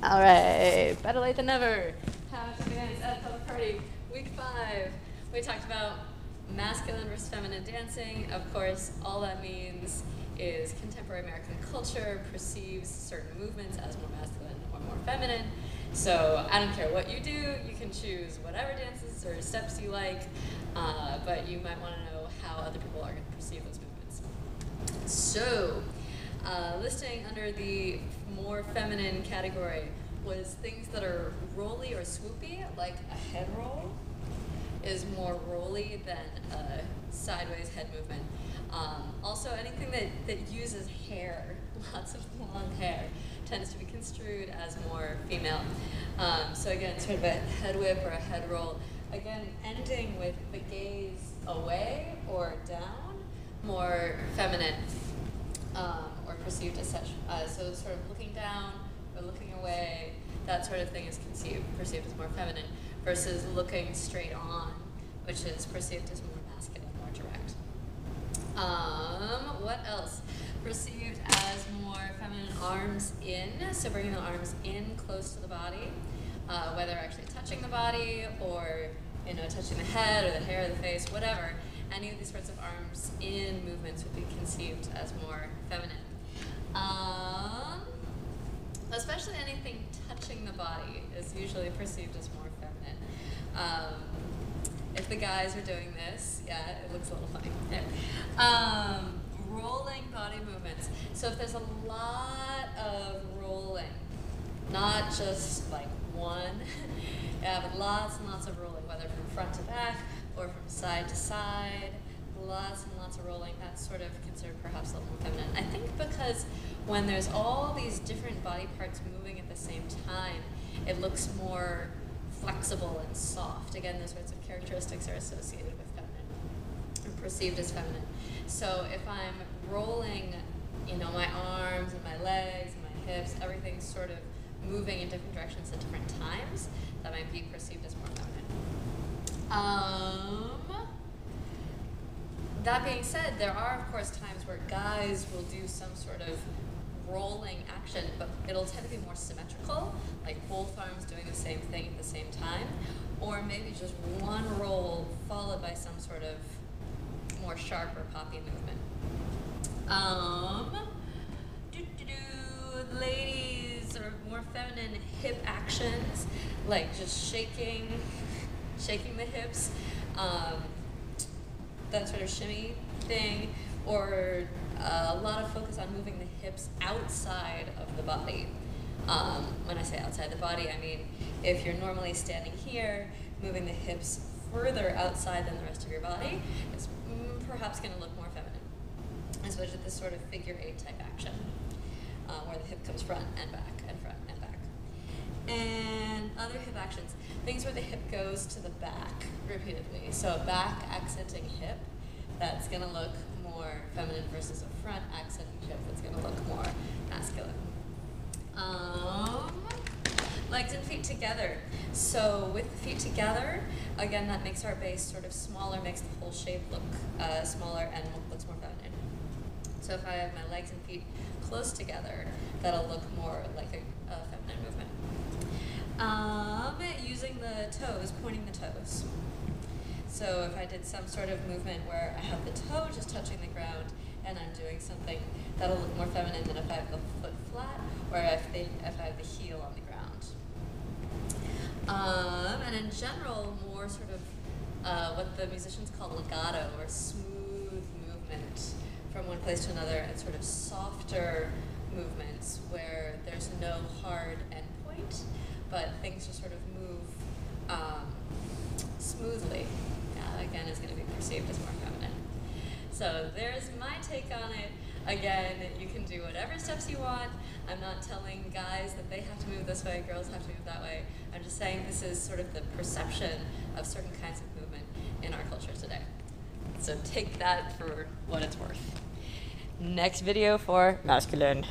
All right, better late than never. How to dance at a public party, week 5. We talked about masculine versus feminine dancing. Of course, all that means is contemporary American culture perceives certain movements as more masculine or more feminine. So I don't care what you do, you can choose whatever dances or steps you like, but you might want to know how other people are going to perceive those movements. So, listing under the more feminine category was things that are rolly or swoopy, like a head roll is more rolly than a sideways head movement. Also, anything that uses hair, lots of long hair, tends to be construed as more female. So again, sort of a head whip or a head roll. Again, ending with the gaze away or down, more feminine, or perceived as such. So sort of looking down or looking away, that sort of thing is perceived as more feminine, versus looking straight on, which is perceived as more masculine, more direct. What else? Perceived as more feminine, arms in, so bringing the arms in close to the body, whether actually touching the body or touching the head or the hair or the face, whatever. Any of these sorts of arms in movements would be conceived as more feminine. Especially anything touching the body is usually perceived as more feminine. If the guys are doing this, yeah, it looks a little funny. Yeah. Rolling body movements. So if there's a lot of rolling, not just like one, yeah, but lots and lots of rolling, whether from front to back or from side to side, lots and lots of rolling, that's sort of considered perhaps a little more feminine. I think because when there's all these different body parts moving at the same time, it looks more flexible and soft. Again, those sorts of characteristics are associated with feminine, or perceived as feminine. So if I'm rolling, my arms and my legs and my hips, everything's sort of moving in different directions at different times, that might be perceived as more feminine. That being said, there are, of course, times where guys will do some sort of rolling action, but it'll tend to be more symmetrical, like both arms doing the same thing at the same time, or maybe just one roll followed by some sort of more sharp or poppy movement. Ladies, or more feminine hip actions, like just shaking the hips, that sort of shimmy thing, or a lot of focus on moving the hips outside of the body. When I say outside the body, I mean if you're normally standing here, moving the hips further outside than the rest of your body, it's perhaps going to look more feminine, especially this sort of figure 8 type action, where the hip comes front and back and front and back. And other hip actions, things where the hip goes to the back repeatedly. So back accenting hip, that's going to look more feminine, versus a front accenting hip that's going to look more masculine. Legs and feet together. So with the feet together, again, that makes our base sort of smaller, makes the whole shape look smaller and looks more feminine. So if I have my legs and feet close together, that'll look more like a feminine movement. Using the toes, pointing the toes. So if I did some sort of movement where I have the toe just touching the ground and I'm doing something, that'll look more feminine than if I have the foot flat, or if I have the heel on the ground. And in general, more sort of what the musicians call legato, or smooth movement from one place to another, and sort of softer movements where there's no hard endpoint, but things just sort of move smoothly. Again, is going to be perceived as more feminine. So there's my take on it. Again, you can do whatever steps you want. I'm not telling guys that they have to move this way, girls have to move that way. I'm just saying this is sort of the perception of certain kinds of movement in our culture today. So take that for what it's worth. Next video for masculine.